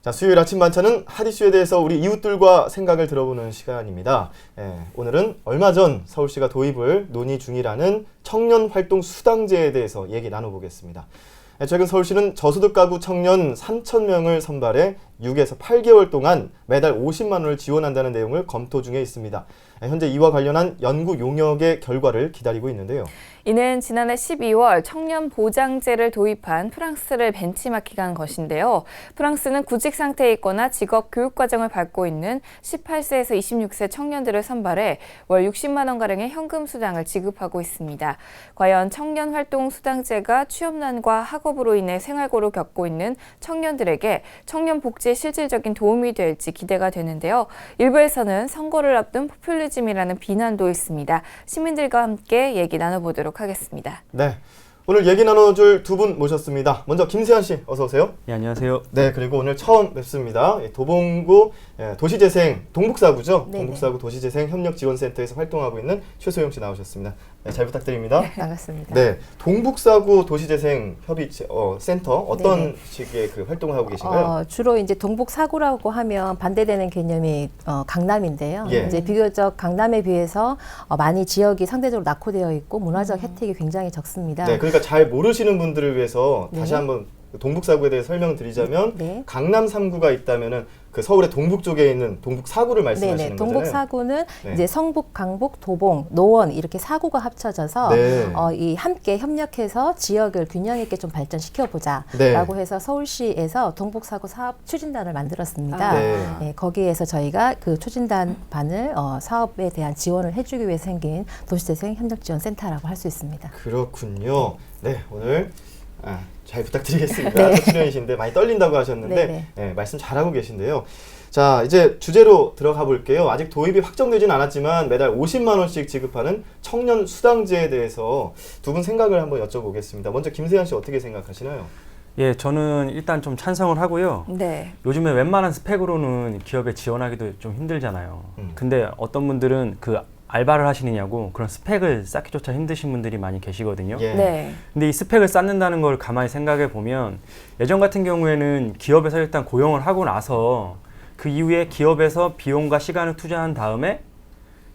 자, 수요일 아침 반찬은 핫 이슈에 대해서 우리 이웃들과 생각을 들어보는 시간입니다. 오늘은 얼마 전 서울시가 도입을 논의 중이라는 청년 활동 수당제에 대해서 얘기 나눠보겠습니다. 최근 서울시는 저소득 가구 청년 3,000명을 선발해 6에서 8개월 동안 매달 50만 원을 지원한다는 내용을 검토 중에 있습니다. 현재 이와 관련한 연구 용역의 결과를 기다리고 있는데요. 이는 지난해 12월 청년 보장제를 도입한 프랑스를 벤치마킹한 것인데요. 프랑스는 구직 상태에 있거나 직업 교육 과정을 밟고 있는 18세에서 26세 청년들을 선발해 월 60만 원가량의 현금 수당을 지급하고 있습니다. 과연 청년 활동 수당제가 취업난과 학업으로 인해 생활고를 겪고 있는 청년들에게 청년 복지에 실질적인 도움이 될지 기대가 되는데요. 일부에서는 선거를 앞둔 포퓰리즘이라는 비난도 있습니다. 시민들과 함께 얘기 나눠보도록 하겠습니다. 네, 오늘 얘기 나눠줄 두 분 모셨습니다. 먼저 김세환 씨, 어서 오세요. 네, 안녕하세요. 네, 그리고 오늘 처음 뵙습니다. 도봉구 도시재생 동북사구죠. 네네. 동북사구 도시재생 협력지원센터에서 활동하고 있는 최소영 씨 나오셨습니다. 네, 잘 부탁드립니다. 반갑습니다. 네, 동북사구 도시재생 협의 센터 어떤 네네. 식의 그 활동을 하고 계신가요? 주로 이제 동북사구라고 하면 반대되는 개념이 강남인데요. 예. 이제 비교적 강남에 비해서 많이 지역이 상대적으로 낙후되어 있고 문화적 혜택이 굉장히 적습니다. 네, 그러니까 잘 모르시는 분들을 위해서 네. 다시 한번 동북사구에 대해 설명드리자면 네. 강남 3구가 있다면은 그 서울의 동북 쪽에 있는 동북사구를 말씀하시는 네네. 거잖아요. 동북사구는 네. 이제 성북, 강북, 도봉, 노원 이렇게 사구가 합쳐져서 네. 이 함께 협력해서 지역을 균형 있게 좀 발전시켜 보자라고 네. 해서 서울시에서 동북사구 사업 추진단을 만들었습니다. 네. 거기에서 저희가 그 추진단반을 사업에 대한 지원을 해주기 위해 생긴 도시재생 협력지원센터라고 할 수 있습니다. 그렇군요. 네, 오늘 잘 부탁드리겠습니다. 첫 출연이신데 많이 떨린다고 하셨는데 네, 말씀 잘하고 계신데요. 자, 이제 주제로 들어가 볼게요. 아직 도입이 확정되지는 않았지만 매달 50만 원씩 지급하는 청년 수당제에 대해서 두 분 생각을 한번 여쭤보겠습니다. 먼저 김세환 씨 어떻게 생각하시나요? 예, 저는 일단 좀 찬성을 하고요. 네. 요즘에 웬만한 스펙으로는 기업에 지원하기도 좀 힘들잖아요. 근데 어떤 분들은 그 알바를 하시느냐고 그런 스펙을 쌓기조차 힘드신 분들이 많이 계시거든요. 예. 네. 근데 이 스펙을 쌓는다는 걸 가만히 생각해 보면 예전 같은 경우에는 기업에서 일단 고용을 하고 나서 그 이후에 기업에서 비용과 시간을 투자한 다음에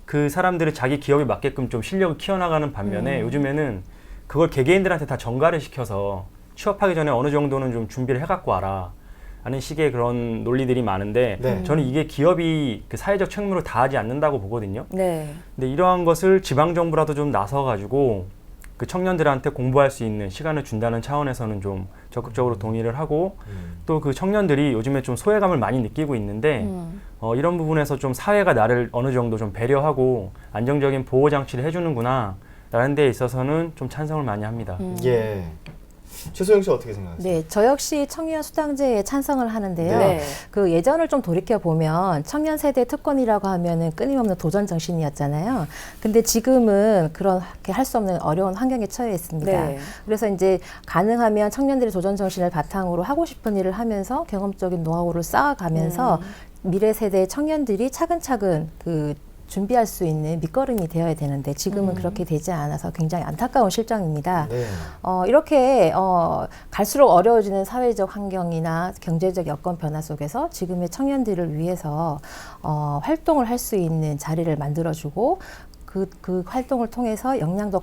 그 사람들이 자기 기업에 맞게끔 좀 실력을 키워나가는 반면에 요즘에는 그걸 개개인들한테 다 전가를 시켜서 취업하기 전에 어느 정도는 좀 준비를 해갖고 와라 하는 식의 그런 논리들이 많은데 네. 저는 이게 기업이 그 사회적 책무를 다하지 않는다고 보거든요. 네. 근데 이러한 것을 지방정부라도 좀 나서가지고 그 청년들한테 공부할 수 있는 시간을 준다는 차원에서는 좀 적극적으로 동의를 하고 또 그 청년들이 요즘에 좀 소외감을 많이 느끼고 있는데 이런 부분에서 좀 사회가 나를 어느 정도 좀 배려하고 안정적인 보호장치를 해주는구나 라는 데 있어서는 좀 찬성을 많이 합니다. 예. 최소영 씨 어떻게 생각하세요? 네, 저 역시 청년 수당제에 찬성을 하는데요. 네. 그 예전을 좀 돌이켜 보면 청년 세대 특권이라고 하면은 끊임없는 도전 정신이었잖아요. 근데 지금은 그렇게 할 수 없는 어려운 환경에 처해 있습니다. 네. 그래서 이제 가능하면 청년들의 도전 정신을 바탕으로 하고 싶은 일을 하면서 경험적인 노하우를 쌓아가면서 미래 세대 청년들이 차근차근 그 준비할 수 있는 밑거름이 되어야 되는데 지금은 그렇게 되지 않아서 굉장히 안타까운 실정입니다. 네. 이렇게 갈수록 어려워지는 사회적 환경이나 경제적 여건 변화 속에서 지금의 청년들을 위해서 활동을 할 수 있는 자리를 만들어주고 그 활동을 통해서 역량도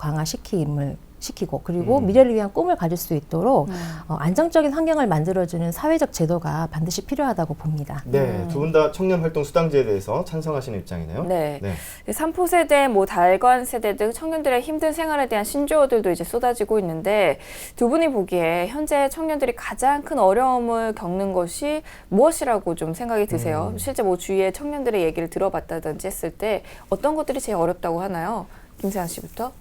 시키고 그리고 미래를 위한 꿈을 가질 수 있도록 안정적인 환경을 만들어주는 사회적 제도가 반드시 필요하다고 봅니다. 네, 두 분 다 청년 활동 수당제에 대해서 찬성하시는 입장이네요. 네. 네. 3포 세대, 달관 세대 등 청년들의 힘든 생활에 대한 신조어들도 이제 쏟아지고 있는데 두 분이 보기에 현재 청년들이 가장 큰 어려움을 겪는 것이 무엇이라고 좀 생각이 드세요? 실제 뭐 주위에 청년들의 얘기를 들어봤다든지 했을 때 어떤 것들이 제일 어렵다고 하나요? 김세환 씨부터?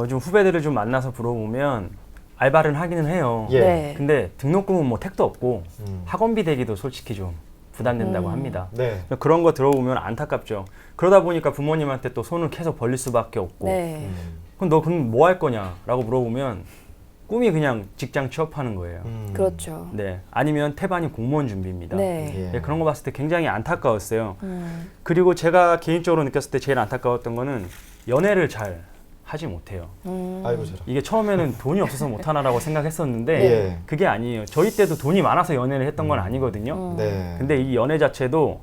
요즘 후배들을 좀 만나서 물어보면 알바를 하기는 해요. 예. 네. 근데 등록금은 뭐 택도 없고 학원비 대기도 솔직히 좀 부담된다고 합니다. 네. 그런 거 들어보면 안타깝죠. 그러다 보니까 부모님한테 또 손을 계속 벌릴 수밖에 없고 네. 그럼 너 그럼 뭐 할 거냐 라고 물어보면 꿈이 그냥 직장 취업하는 거예요. 그렇죠. 네, 아니면 태반이 공무원 준비입니다. 네. 예. 네, 그런 거 봤을 때 굉장히 안타까웠어요. 그리고 제가 개인적으로 느꼈을 때 제일 안타까웠던 거는 연애를 잘 하지 못해요. 아이고 저런. 이게 처음에는 돈이 없어서 못하나라고 생각했었는데 예. 그게 아니에요. 저희 때도 돈이 많아서 연애를 했던 건 아니거든요. 네. 근데 이 연애 자체도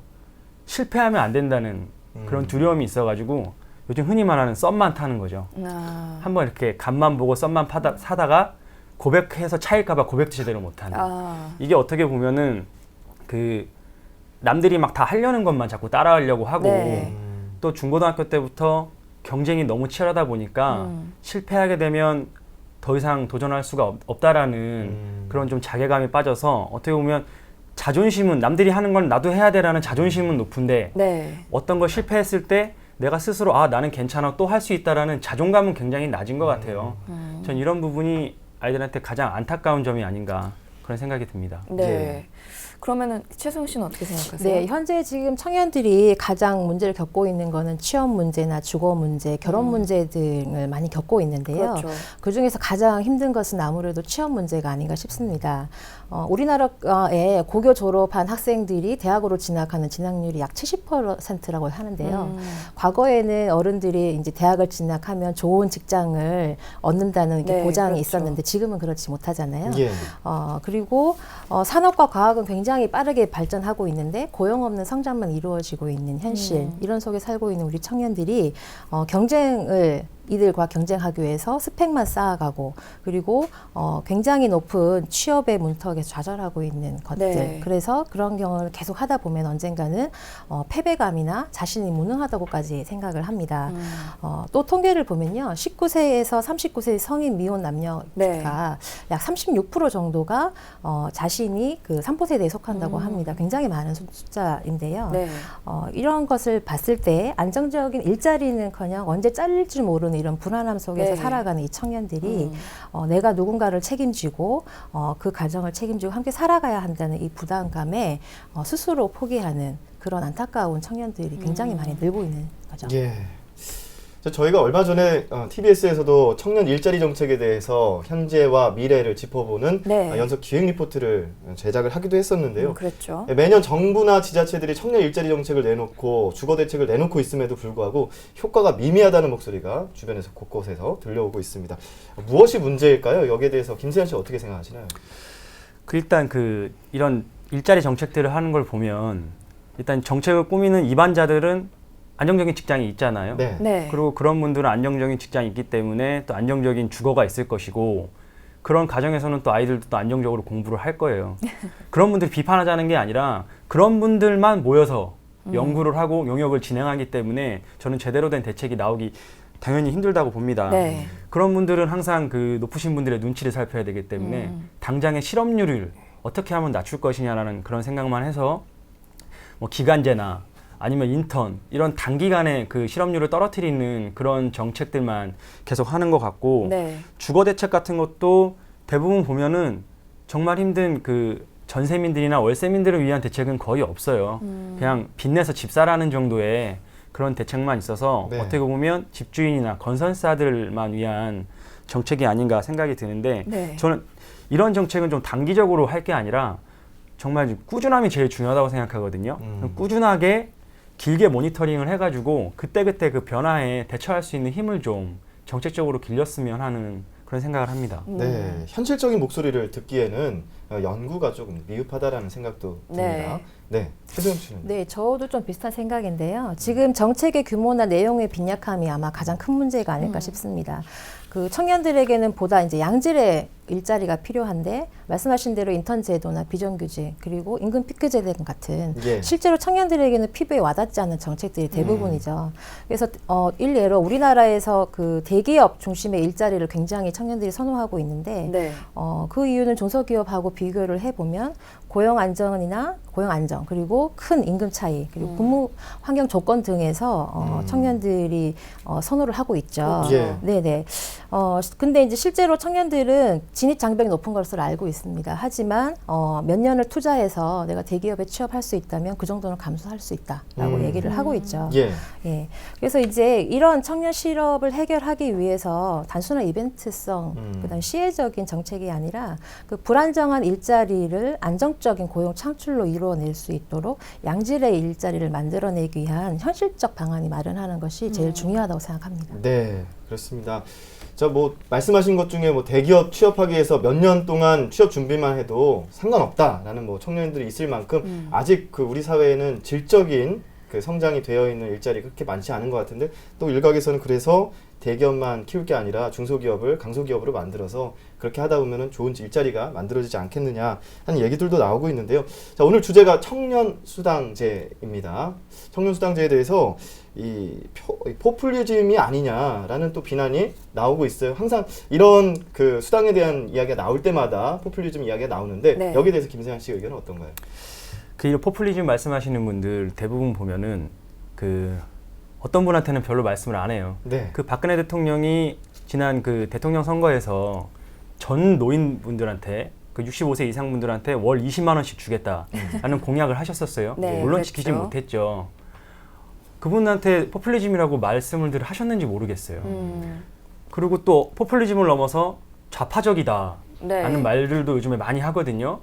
실패하면 안 된다는 그런 두려움이 있어가지고 요즘 흔히 말하는 썸만 타는 거죠. 아. 한번 이렇게 간만 보고 썸만 사다가 고백해서 차일까봐 고백도 제대로 못하는. 아. 이게 어떻게 보면은 그 남들이 막 다 하려는 것만 자꾸 따라하려고 하고 네. 또 중고등학교 때부터 경쟁이 너무 치열하다 보니까 실패하게 되면 더 이상 도전할 수가 없다라는 그런 좀 자괴감이 빠져서 어떻게 보면 자존심은 남들이 하는 건 나도 해야 돼라는 자존심은 높은데 네. 어떤 걸 실패했을 때 내가 스스로 아 나는 괜찮아 또 할 수 있다라는 자존감은 굉장히 낮은 것 같아요. 전 이런 부분이 아이들한테 가장 안타까운 점이 아닌가 그런 생각이 듭니다. 네. 예. 그러면 최성 씨는 어떻게 생각하세요? 네, 현재 지금 청년들이 가장 문제를 겪고 있는 거는 취업 문제나 주거 문제, 결혼 문제 등을 많이 겪고 있는데요. 그렇죠. 그 중에서 가장 힘든 것은 아무래도 취업 문제가 아닌가 싶습니다. 우리나라의 고교 졸업한 학생들이 대학으로 진학하는 진학률이 약 70%라고 하는데요. 과거에는 어른들이 이제 대학을 진학하면 좋은 직장을 얻는다는 네, 보장이 그렇죠. 있었는데 지금은 그렇지 못하잖아요. 예. 그리고 산업과 과학은 굉장히 빠르게 발전하고 있는데 고용 없는 성장만 이루어지고 있는 현실 이런 속에 살고 있는 우리 청년들이 경쟁을 이들과 경쟁하기 위해서 스펙만 쌓아가고 그리고 굉장히 높은 취업의 문턱에서 좌절하고 있는 것들. 네. 그래서 그런 경험을 계속 하다 보면 언젠가는 패배감이나 자신이 무능하다고까지 생각을 합니다. 또 통계를 보면요. 19세에서 39세 성인 미혼 남녀가 네. 약 36% 정도가 자신이 그 3포세대에 속한다고 합니다. 굉장히 많은 숫자인데요. 네. 이런 것을 봤을 때 안정적인 일자리는커녕 언제 잘릴지 모르는 이런 불안함 속에서 네. 살아가는 이 청년들이 내가 누군가를 책임지고 그 가정을 책임지고 함께 살아가야 한다는 이 부담감에 스스로 포기하는 그런 안타까운 청년들이 굉장히 많이 늘고 있는 거죠. 예. 저희가 얼마 전에 TBS에서도 청년 일자리 정책에 대해서 현재와 미래를 짚어보는 네. 연속 기획 리포트를 제작을 하기도 했었는데요. 그랬죠. 매년 정부나 지자체들이 청년 일자리 정책을 내놓고 주거 대책을 내놓고 있음에도 불구하고 효과가 미미하다는 목소리가 주변에서 곳곳에서 들려오고 있습니다. 무엇이 문제일까요? 여기에 대해서 김세현 씨 어떻게 생각하시나요? 일단 이런 일자리 정책들을 하는 걸 보면 일단 정책을 꾸미는 입안자들은 안정적인 직장이 있잖아요. 네. 네. 그리고 그런 분들은 안정적인 직장이 있기 때문에 또 안정적인 주거가 있을 것이고 그런 가정에서는 또 아이들도 또 안정적으로 공부를 할 거예요. 그런 분들 비판하자는 게 아니라 그런 분들만 모여서 연구를 하고 용역을 진행하기 때문에 저는 제대로 된 대책이 나오기 당연히 힘들다고 봅니다. 네. 그런 분들은 항상 그 높으신 분들의 눈치를 살펴야 되기 때문에 당장의 실업률을 어떻게 하면 낮출 것이냐라는 그런 생각만 해서 뭐 기간제나 아니면 인턴 이런 단기간에 그 실업률을 떨어뜨리는 그런 정책들만 계속 하는 것 같고 네. 주거 대책 같은 것도 대부분 보면은 정말 힘든 그 전세민들이나 월세민들을 위한 대책은 거의 없어요. 그냥 빚내서 집 사라는 정도의 그런 대책만 있어서 네. 어떻게 보면 집주인이나 건설사들만 위한 정책이 아닌가 생각이 드는데 네. 저는 이런 정책은 좀 단기적으로 할 게 아니라 정말 꾸준함이 제일 중요하다고 생각하거든요. 꾸준하게 길게 모니터링을 해가지고 그때그때 그 변화에 대처할 수 있는 힘을 좀 정책적으로 길렀으면 하는 그런 생각을 합니다. 네, 현실적인 목소리를 듣기에는 연구가 조금 미흡하다라는 생각도 듭니다. 네, 최소영 씨는? 네, 저도 좀 비슷한 생각인데요. 지금 정책의 규모나 내용의 빈약함이 아마 가장 큰 문제가 아닐까 싶습니다. 그 청년들에게는 보다 이제 양질의 일자리가 필요한데 말씀하신 대로 인턴 제도나 비정규직 그리고 임금 피크제 등 같은 예. 실제로 청년들에게는 피부에 와닿지 않는 정책들이 대부분이죠. 그래서 일례로 우리나라에서 그 대기업 중심의 일자리를 굉장히 청년들이 선호하고 있는데 네. 그 이유는 중소기업하고 비교를 해보면 고용 안정이나 고용 안정 그리고 큰 임금 차이 그리고 근무 환경 조건 등에서 청년들이 선호를 하고 있죠. 예. 네네. 근데 이제 실제로 청년들은 진입 장벽이 높은 것으로 알고 있습니다. 하지만 몇 년을 투자해서 내가 대기업에 취업할 수 있다면 그 정도는 감수할 수 있다라고 얘기를 하고 있죠. 예. 예. 그래서 이제 이런 청년 실업을 해결하기 위해서 단순한 이벤트성, 그다음 시혜적인 정책이 아니라 그 불안정한 일자리를 안정적 궁극적인 고용 창출로 이루어낼 수 있도록 양질의 일자리를 만들어내기 위한 현실적 방안이 마련하는 것이 제일 중요하다고 생각합니다. 네, 그렇습니다. 자, 뭐 말씀하신 것 중에 뭐 대기업 취업하기 위해서 몇 년 동안 취업 준비만 해도 상관없다라는 뭐 청년들이 있을 만큼 아직 그 우리 사회에는 질적인 그 성장이 되어 있는 일자리 그렇게 많지 않은 것 같은데 또 일각에서는 그래서 대기업만 키울 게 아니라 중소기업을 강소기업으로 만들어서 그렇게 하다 보면은 좋은 일자리가 만들어지지 않겠느냐 하는 얘기들도 나오고 있는데요. 자, 오늘 주제가 청년수당제입니다. 청년수당제에 대해서 이 포퓰리즘이 아니냐라는 또 비난이 나오고 있어요. 항상 이런 그 수당에 대한 이야기가 나올 때마다 포퓰리즘 이야기가 나오는데 네. 여기에 대해서 김세환 씨 의견은 어떤가요? 그 포퓰리즘 말씀하시는 분들 대부분 보면은 그 어떤 분한테는 별로 말씀을 안 해요. 네. 그 박근혜 대통령이 지난 그 대통령 선거에서 전 노인분들한테 그 65세 이상 분들한테 월 20만 원씩 주겠다라는 공약을 하셨었어요. 네, 물론 그랬죠. 지키지 못했죠. 그분한테 포퓰리즘이라고 말씀을 하셨는지 모르겠어요. 그리고 또 포퓰리즘을 넘어서 좌파적이다 네. 라는 말들도 요즘에 많이 하거든요.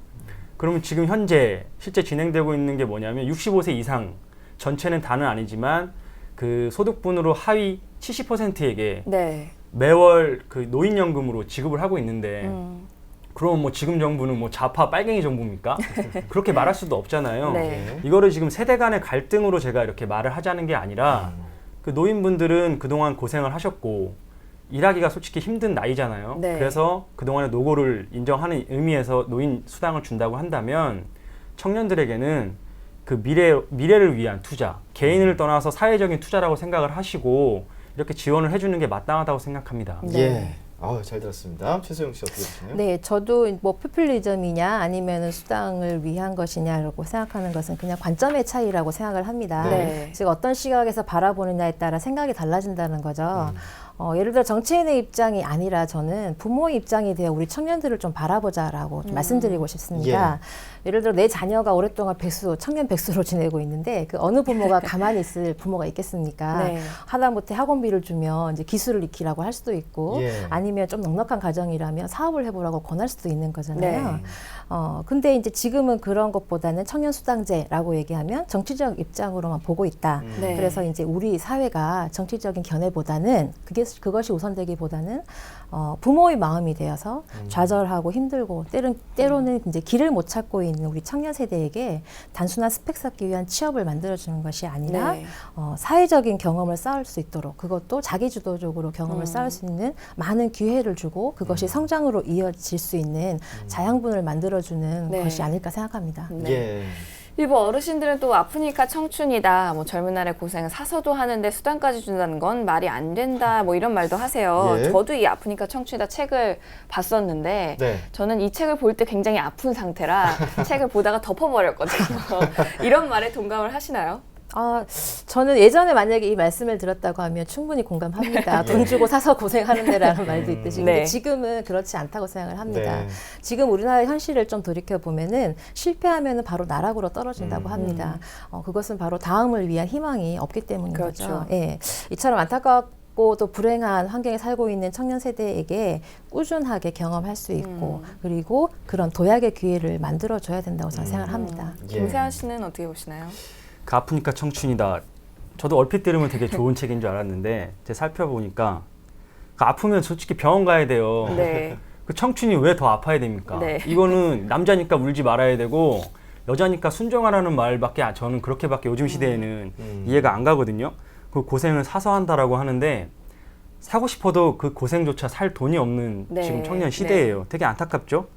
그러면 지금 현재 실제 진행되고 있는 게 뭐냐면 65세 이상 전체는 다는 아니지만 그 소득분으로 하위 70%에게 네. 매월 그 노인연금으로 지급을 하고 있는데 그럼 뭐 지금 정부는 뭐 좌파 빨갱이 정부입니까? 그렇게 말할 수도 없잖아요. 네. 이거를 지금 세대 간의 갈등으로 제가 이렇게 말을 하자는 게 아니라 그 노인분들은 그동안 고생을 하셨고 일하기가 솔직히 힘든 나이잖아요. 네. 그래서 그동안의 노고를 인정하는 의미에서 노인 수당을 준다고 한다면 청년들에게는 그 미래를 위한 투자, 개인을 떠나서 사회적인 투자라고 생각을 하시고 이렇게 지원을 해주는 게 마땅하다고 생각합니다. 네. 예. 잘 들었습니다. 최수영 씨 어떻게 보시나요? 네, 저도 뭐 포퓰리즘이냐 아니면 수당을 위한 것이냐라고 생각하는 것은 그냥 관점의 차이라고 생각을 합니다. 네. 즉 어떤 시각에서 바라보느냐에 따라 생각이 달라진다는 거죠. 예를 들어 정치인의 입장이 아니라 저는 부모의 입장이 되어 우리 청년들을 좀 바라보자라고 좀 말씀드리고 싶습니다. 예를 들어 내 자녀가 오랫동안 청년 백수로 지내고 있는데 그 어느 부모가 가만히 있을 부모가 있겠습니까? 네. 하다못해 학원비를 주면 이제 기술을 익히라고 할 수도 있고 예. 아니면 좀 넉넉한 가정이라면 사업을 해보라고 권할 수도 있는 거잖아요. 네. 근데 이제 지금은 그런 것보다는 청년수당제라고 얘기하면 정치적 입장으로만 보고 있다. 네. 그래서 이제 우리 사회가 정치적인 견해보다는 그것이 우선되기보다는 부모의 마음이 되어서 좌절하고 힘들고 때로는 이제 길을 못 찾고 있는 우리 청년 세대에게 단순한 스펙 쌓기 위한 취업을 만들어주는 것이 아니라 네. 사회적인 경험을 쌓을 수 있도록 그것도 자기주도적으로 경험을 쌓을 수 있는 많은 기회를 주고 그것이 성장으로 이어질 수 있는 자양분을 만들어주는 네. 것이 아닐까 생각합니다. 네. 예. 일부 어르신들은 또 아프니까 청춘이다, 뭐 젊은 날의 고생을 사서도 하는데 수당까지 준다는 건 말이 안 된다, 뭐 이런 말도 하세요. 예. 저도 이 아프니까 청춘이다 책을 봤었는데 네. 저는 이 책을 볼 때 굉장히 아픈 상태라 책을 보다가 덮어버렸거든요. 이런 말에 동감을 하시나요? 저는 예전에 만약에 이 말씀을 들었다고 하면 충분히 공감합니다. 돈 주고 사서 고생하는 데라는 말도 있듯이. 근데 네. 지금은 그렇지 않다고 생각을 합니다. 네. 지금 우리나라의 현실을 좀 돌이켜보면은 실패하면 바로 나락으로 떨어진다고 합니다. 그것은 바로 다음을 위한 희망이 없기 때문인 그렇죠. 거죠. 예. 이처럼 안타깝고 또 불행한 환경에 살고 있는 청년 세대에게 꾸준하게 경험할 수 있고 그리고 그런 도약의 기회를 만들어줘야 된다고 저는 생각을 합니다. 예. 김세환 씨는 어떻게 보시나요? 그 아프니까 청춘이다. 저도 얼핏 들으면 되게 좋은 책인 줄 알았는데 제가 살펴보니까 그 아프면 솔직히 병원 가야 돼요. 네. 그 청춘이 왜 더 아파야 됩니까? 네. 이거는 남자니까 울지 말아야 되고 여자니까 순종하라는 말밖에 저는 그렇게밖에 요즘 시대에는 이해가 안 가거든요. 그 고생을 사서 한다라고 하는데 사고 싶어도 그 고생조차 살 돈이 없는 네. 지금 청년 시대예요. 되게 안타깝죠?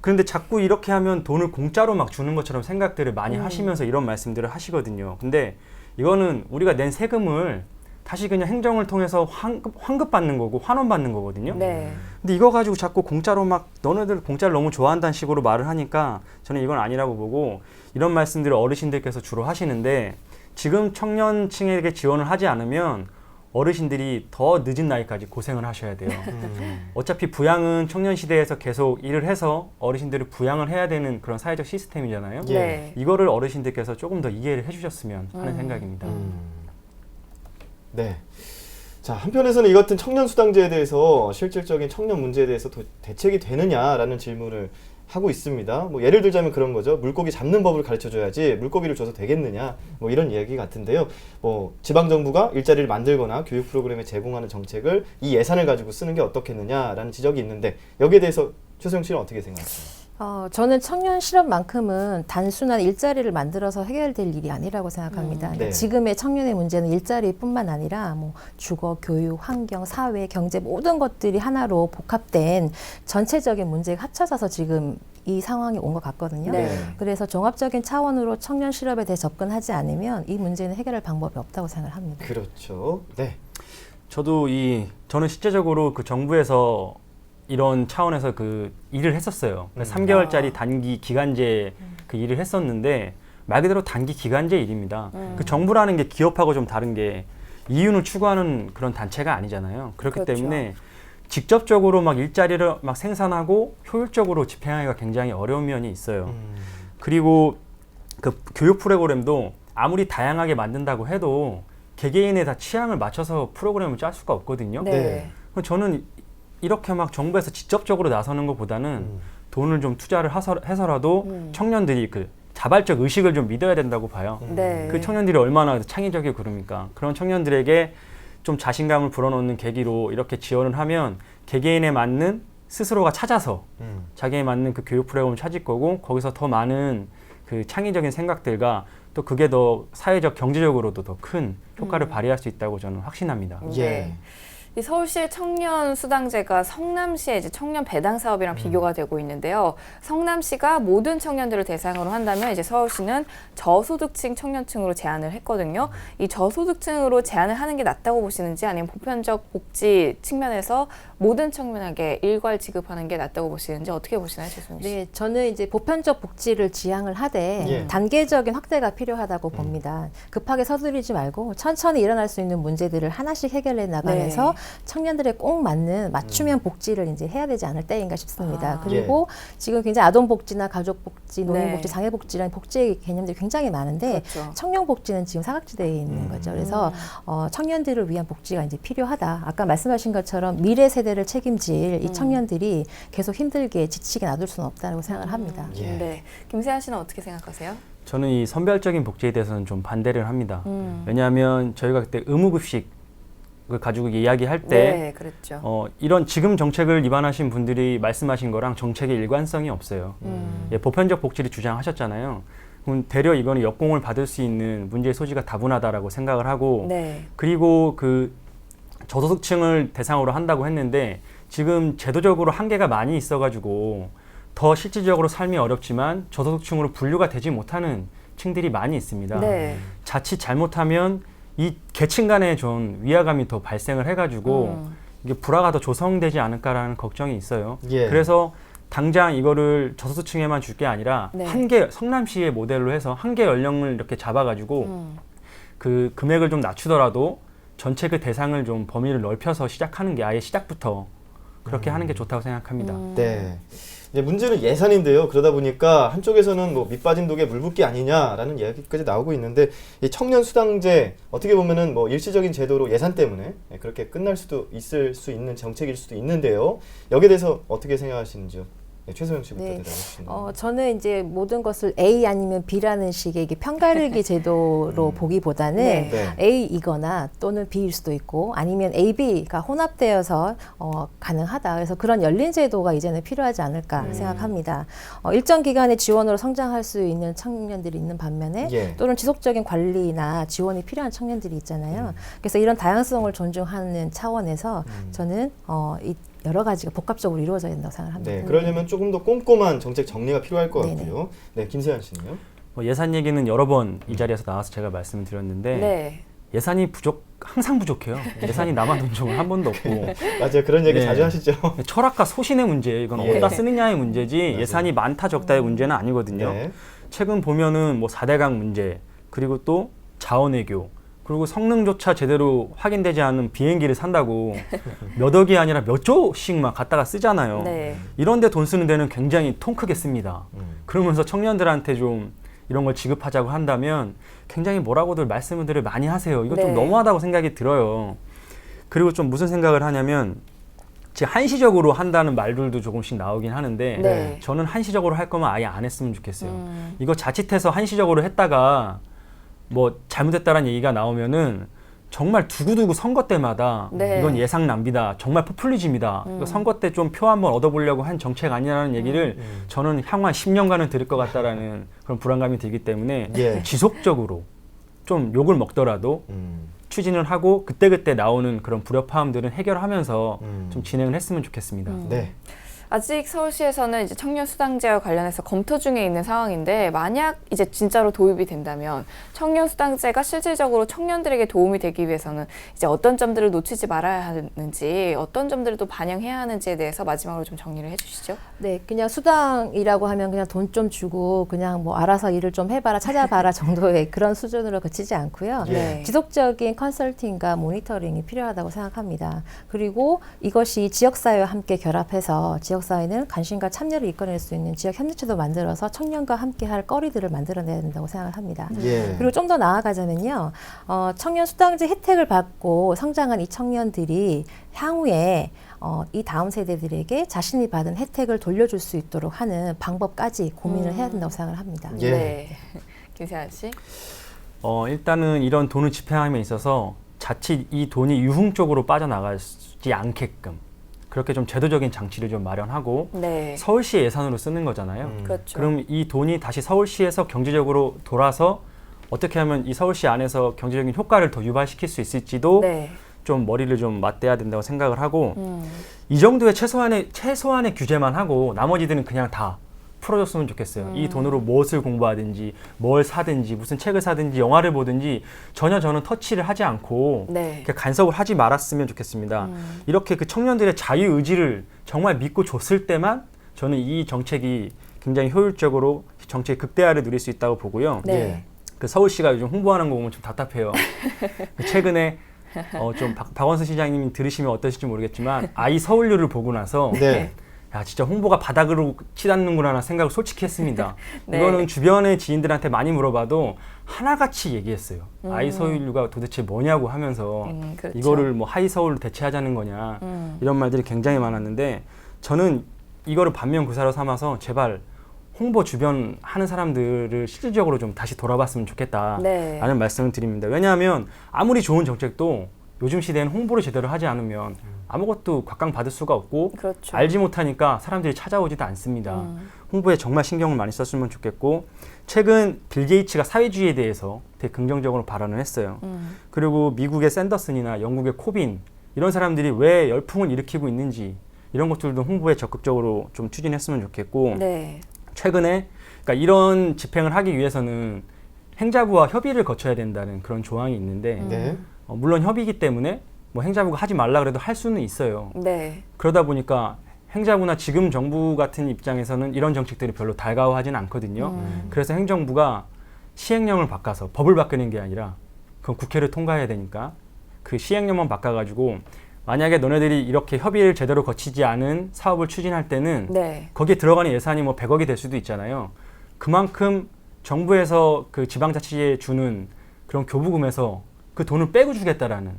그런데 자꾸 이렇게 하면 돈을 공짜로 막 주는 것처럼 생각들을 많이 하시면서 이런 말씀들을 하시거든요. 근데 이거는 우리가 낸 세금을 다시 그냥 행정을 통해서 환급 받는 거고 환원 받는 거거든요. 네. 근데 이거 가지고 자꾸 공짜로 막 너네들 공짜를 너무 좋아한다는 식으로 말을 하니까 저는 이건 아니라고 보고 이런 말씀들을 어르신들께서 주로 하시는데 지금 청년층에게 지원을 하지 않으면 어르신들이 더 늦은 나이까지 고생을 하셔야 돼요. 어차피 부양은 청년 시대에서 계속 일을 해서 어르신들을 부양을 해야 되는 그런 사회적 시스템이잖아요. 예. 네. 이거를 어르신들께서 조금 더 이해를 해주셨으면 하는 생각입니다. 네. 자, 한편에서는 이 같은 청년 수당제에 대해서 실질적인 청년 문제에 대해서 대책이 되느냐라는 질문을 하고 있습니다. 뭐 예를 들자면 그런 거죠. 물고기 잡는 법을 가르쳐줘야지 물고기를 줘서 되겠느냐, 뭐 이런 얘기 같은데요. 뭐 지방 정부가 일자리를 만들거나 교육 프로그램에 제공하는 정책을 이 예산을 가지고 쓰는 게 어떻겠느냐라는 지적이 있는데 여기에 대해서 최소영 씨는 어떻게 생각하세요? 저는 청년 실업만큼은 단순한 일자리를 만들어서 해결될 일이 아니라고 생각합니다. 그러니까 네. 지금의 청년의 문제는 일자리뿐만 아니라 뭐 주거, 교육, 환경, 사회, 경제 모든 것들이 하나로 복합된 전체적인 문제가 합쳐져서 지금 이 상황이 온 것 같거든요. 네. 그래서 종합적인 차원으로 청년 실업에 대해 접근하지 않으면 이 문제는 해결할 방법이 없다고 생각을 합니다. 그렇죠. 네. 저는 실제적으로 그 정부에서 이런 차원에서 그 일을 했었어요. 3개월짜리 단기 기간제 그 일을 했었는데 말 그대로 단기 기간제 일입니다. 그 정부라는 게 기업하고 좀 다른 게 이윤을 추구하는 그런 단체가 아니잖아요. 그렇기 그렇죠. 때문에 직접적으로 막 일자리를 막 생산하고 효율적으로 집행하기가 굉장히 어려운 면이 있어요. 그리고 그 교육 프로그램도 아무리 다양하게 만든다고 해도 개개인의 다 취향을 맞춰서 프로그램을 짤 수가 없거든요. 네. 저는 이렇게 막 정부에서 직접적으로 나서는 것보다는 돈을 좀 투자를 해서라도 청년들이 그 자발적 의식을 좀 믿어야 된다고 봐요. 네. 그 청년들이 얼마나 창의적이고 그럽니까? 그런 청년들에게 좀 자신감을 불어넣는 계기로 이렇게 지원을 하면 개개인에 맞는 스스로가 찾아서 자기에 맞는 그 교육 프로그램을 찾을 거고 거기서 더 많은 그 창의적인 생각들과 또 그게 더 사회적 경제적으로도 더 큰 효과를 발휘할 수 있다고 저는 확신합니다. 예. 이 서울시의 청년 수당제가 성남시의 이제 청년 배당 사업이랑 비교가 되고 있는데요. 성남시가 모든 청년들을 대상으로 한다면 이제 서울시는 저소득층 청년층으로 제한을 했거든요. 이 저소득층으로 제한을 하는 게 낫다고 보시는지 아니면 보편적 복지 측면에서 모든 청년에게 일괄 지급하는 게 낫다고 보시는지 어떻게 보시나요, 최소영 씨? 네, 저는 이제 보편적 복지를 지향을 하되 예. 단계적인 확대가 필요하다고 봅니다. 급하게 서두르지 말고 천천히 일어날 수 있는 문제들을 하나씩 해결해 나가면서 청년들의 꼭 맞는 맞춤형 복지를 이제 해야 되지 않을 때인가 싶습니다. 그리고 지금 굉장히 아동복지나 가족복지, 노인복지, 장애복지라는 복지의 개념들이 굉장히 많은데 그렇죠. 청년복지는 지금 사각지대에 있는 거죠. 그래서 청년들을 위한 복지가 이제 필요하다. 아까 말씀하신 것처럼 미래 세대를 책임질 이 청년들이 계속 힘들게 지치게 놔둘 수는 없다고 생각을 합니다. 예. 네. 김세아 씨는 어떻게 생각하세요? 저는 이 선별적인 복지에 대해서는 좀 반대를 합니다. 왜냐하면 저희가 그때 의무급식을 가지고 이야기할 때 네, 그랬죠. 이런 지금 정책을 입안하신 분들이 말씀하신 거랑 정책의 일관성이 없어요. 예, 보편적 복지를 주장하셨잖아요. 그럼 되려 이거는 역공을 받을 수 있는 문제의 소지가 다분하다라고 생각을 하고 네. 그리고 그 저소득층을 대상으로 한다고 했는데 지금 제도적으로 한계가 많이 있어가지고 더 실질적으로 삶이 어렵지만 저소득층으로 분류가 되지 못하는 층들이 많이 있습니다. 네. 자칫 잘못하면 이 계층 간에 좀 위화감이 더 발생을 해가지고 이게 불화가 더 조성되지 않을까라는 걱정이 있어요. 예. 그래서 당장 이거를 저소득층에만 줄 게 아니라 네. 한계 성남시의 모델로 해서 한계 연령을 이렇게 잡아가지고 그 금액을 좀 낮추더라도 전체 그 대상을 좀 범위를 넓혀서 시작하는 게 아예 시작부터 그렇게 하는 게 좋다고 생각합니다. 네. 이제 문제는 예산인데요. 그러다 보니까 한쪽에서는 뭐 밑빠진 독에 물 붓기 아니냐라는 이야기까지 나오고 있는데 이 청년 수당제 어떻게 보면은 뭐 일시적인 제도로 예산 때문에 그렇게 끝날 수도 있을 수 있는 정책일 수도 있는데요. 여기에 대해서 어떻게 생각하시는지요? 네, 최소영 씨부터 네. 대답해 주시면. 저는 이제 모든 것을 A 아니면 B라는 식의 이게 편가르기 제도로 보기보다는 네. A이거나 또는 B일 수도 있고 아니면 A, B가 혼합되어서 가능하다. 그래서 그런 열린 제도가 이제는 필요하지 않을까 생각합니다. 일정 기간의 지원으로 성장할 수 있는 청년들이 있는 반면에 예. 또는 지속적인 관리나 지원이 필요한 청년들이 있잖아요. 그래서 이런 다양성을 존중하는 차원에서 저는 이 여러 가지가 복합적으로 이루어져야 된다고 생각합니다. 네, 그러려면 조금 더 꼼꼼한 정책 정리가 필요할 것 네네. 같고요. 네, 김세현 씨는요? 뭐 예산 얘기는 여러 번 이 자리에서 나와서 제가 말씀을 드렸는데 네. 예산이 항상 부족해요. 예산이 남아돈 적은 한 번도 없고 맞아요, 그런 얘기 네. 자주 하시죠. 철학과 소신의 문제 이건 예. 어디다 쓰느냐의 문제지 맞아요. 예산이 많다 적다의 문제는 아니거든요. 네. 최근 보면은 뭐 4대강 문제 그리고 또 자원외교 그리고 성능조차 제대로 확인되지 않은 비행기를 산다고 몇 억이 아니라 몇 조씩만 갖다가 쓰잖아요. 네. 이런 데 돈 쓰는 데는 굉장히 통 크게 씁니다. 그러면서 청년들한테 좀 이런 걸 지급하자고 한다면 굉장히 뭐라고들 말씀들을 많이 하세요. 이거 네. 좀 너무하다고 생각이 들어요. 그리고 좀 무슨 생각을 하냐면 지금 한시적으로 한다는 말들도 조금씩 나오긴 하는데 네. 저는 한시적으로 할 거면 아예 안 했으면 좋겠어요. 이거 자칫해서 한시적으로 했다가 뭐 잘못했다라는 얘기가 나오면은 정말 두고두고 선거 때마다 네. 이건 예상 낭비다, 정말 포퓰리즘이다. 이거 선거 때 좀 표 한번 얻어보려고 한 정책 아니라는 얘기를 저는 향후 10년간은 들을 것 같다라는 그런 불안감이 들기 때문에 예. 지속적으로 좀 욕을 먹더라도 추진을 하고 그때그때 나오는 그런 불협화음들은 해결하면서 좀 진행을 했으면 좋겠습니다. 네. 아직 서울시에서는 이제 청년 수당제와 관련해서 검토 중에 있는 상황인데 만약 이제 진짜로 도입이 된다면 청년 수당제가 실질적으로 청년들에게 도움이 되기 위해서는 이제 어떤 점들을 놓치지 말아야 하는지 어떤 점들을 또 반영해야 하는지에 대해서 마지막으로 좀 정리를 해주시죠. 네, 그냥 수당이라고 하면 그냥 돈 좀 주고 그냥 뭐 알아서 일을 좀 해봐라, 찾아봐라 정도의 그런 수준으로 그치지 않고요. 네. 지속적인 컨설팅과 모니터링이 필요하다고 생각합니다. 그리고 이것이 지역사회와 함께 결합해서 지역사회는 관심과 참여를 이끌어낼 수 있는 지역 협력체도 만들어서 청년과 함께 할 거리들을 만들어내야 된다고 생각을 합니다. 예. 그리고 좀 더 나아가자면요, 청년 수당제 혜택을 받고 성장한 이 청년들이 향후에 이 다음 세대들에게 자신이 받은 혜택을 돌려줄 수 있도록 하는 방법까지 고민을 해야 된다고 생각을 합니다. 예. 네. 김세환 씨. 일단은 이런 돈을 집행함에 있어서 자칫 이 돈이 유흥적으로 빠져나가지 않게끔 그렇게 좀 제도적인 장치를 좀 마련하고 네. 서울시의 예산으로 쓰는 거잖아요. 그렇죠. 그럼 이 돈이 다시 서울시에서 경제적으로 돌아서 어떻게 하면 이 서울시 안에서 경제적인 효과를 더 유발시킬 수 있을지도 네. 좀 머리를 좀 맞대야 된다고 생각을 하고 이 정도의 최소한의 규제만 하고 나머지들은 그냥 다 풀어줬으면 좋겠어요. 이 돈으로 무엇을 공부하든지 뭘 사든지 무슨 책을 사든지 영화를 보든지 전혀 저는 터치를 하지 않고 네. 이렇게 간섭을 하지 말았으면 좋겠습니다. 이렇게 그 청년들의 자유의지를 정말 믿고 줬을 때만 저는 이 정책이 굉장히 효율적으로 정책의 극대화를 누릴 수 있다고 보고요. 네. 예. 그 서울시가 요즘 홍보하는 거 보면 좀 답답해요. 최근에 좀 박원순 시장님이 들으시면 어떠실지 모르겠지만 아이 서울유를 보고 나서 네. 야 진짜 홍보가 바닥으로 치닫는구나 라는 생각을 솔직히 했습니다. 네. 이거는 주변의 지인들한테 많이 물어봐도 하나같이 얘기했어요. 아이 서울유가 도대체 뭐냐고 하면서 그렇죠. 이거를 뭐 하이 서울로 대체하자는 거냐 이런 말들이 굉장히 많았는데 저는 이거를 반면교사로 삼아서 제발 홍보 주변 하는 사람들을 실질적으로 좀 다시 돌아봤으면 좋겠다라는 네. 말씀을 드립니다. 왜냐하면 아무리 좋은 정책도 요즘 시대에는 홍보를 제대로 하지 않으면 아무것도 각광받을 수가 없고 그렇죠. 알지 못하니까 사람들이 찾아오지도 않습니다. 홍보에 정말 신경을 많이 썼으면 좋겠고 최근 빌 게이츠가 사회주의에 대해서 되게 긍정적으로 발언을 했어요. 그리고 미국의 샌더슨이나 영국의 코빈 이런 사람들이 왜 열풍을 일으키고 있는지 이런 것들도 홍보에 적극적으로 좀 추진했으면 좋겠고 네. 최근에 그러니까 이런 집행을 하기 위해서는 행자부와 협의를 거쳐야 된다는 그런 조항이 있는데 네. 물론 협의이기 때문에 뭐 행자부가 하지 말라 그래도 할 수는 있어요. 네. 그러다 보니까 행자부나 지금 정부 같은 입장에서는 이런 정책들이 별로 달가워하지는 않거든요. 그래서 행정부가 시행령을 바꿔서 법을 바꾸는 게 아니라 그건 국회를 통과해야 되니까 그 시행령만 바꿔가지고 만약에 너네들이 이렇게 협의를 제대로 거치지 않은 사업을 추진할 때는 네. 거기에 들어가는 예산이 뭐 100억이 될 수도 있잖아요. 그만큼 정부에서 그 지방자치에 주는 그런 교부금에서 그 돈을 빼고 주겠다라는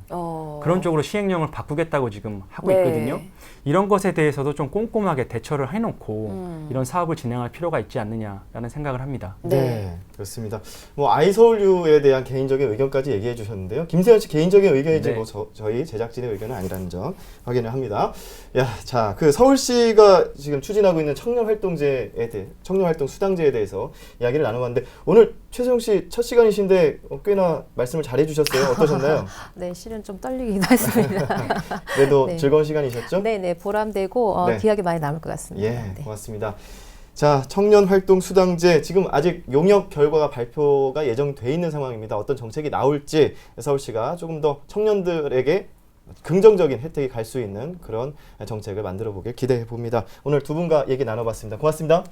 그런 쪽으로 시행령을 바꾸겠다고 지금 하고 네. 있거든요. 이런 것에 대해서도 좀 꼼꼼하게 대처를 해놓고 이런 사업을 진행할 필요가 있지 않느냐라는 생각을 합니다. 네, 그렇습니다. 뭐 아이서울유에 대한 개인적인 의견까지 얘기해 주셨는데요. 김세현 씨 개인적인 의견이지 네. 뭐 저희 제작진의 의견은 아니라는 점 확인을 합니다. 야, 자, 그 서울시가 지금 추진하고 있는 청년 활동 수당제에 대해서 이야기를 나눠봤는데 오늘 최수영 씨 첫 시간이신데 꽤나 말씀을 잘해 주셨어요. 어떠셨나요? 네, 실은 좀 떨리기도 했습니다. 그래도 네. 즐거운 시간이셨죠? 네, 보람되고 네. 기억이 많이 남을 것 같습니다. 예, 네. 고맙습니다. 자, 청년활동수당제 지금 아직 용역 결과가 발표가 예정돼 있는 상황입니다. 어떤 정책이 나올지 서울시가 조금 더 청년들에게 긍정적인 혜택이 갈 수 있는 그런 정책을 만들어 보길 기대해 봅니다. 오늘 두 분과 얘기 나눠봤습니다. 고맙습니다.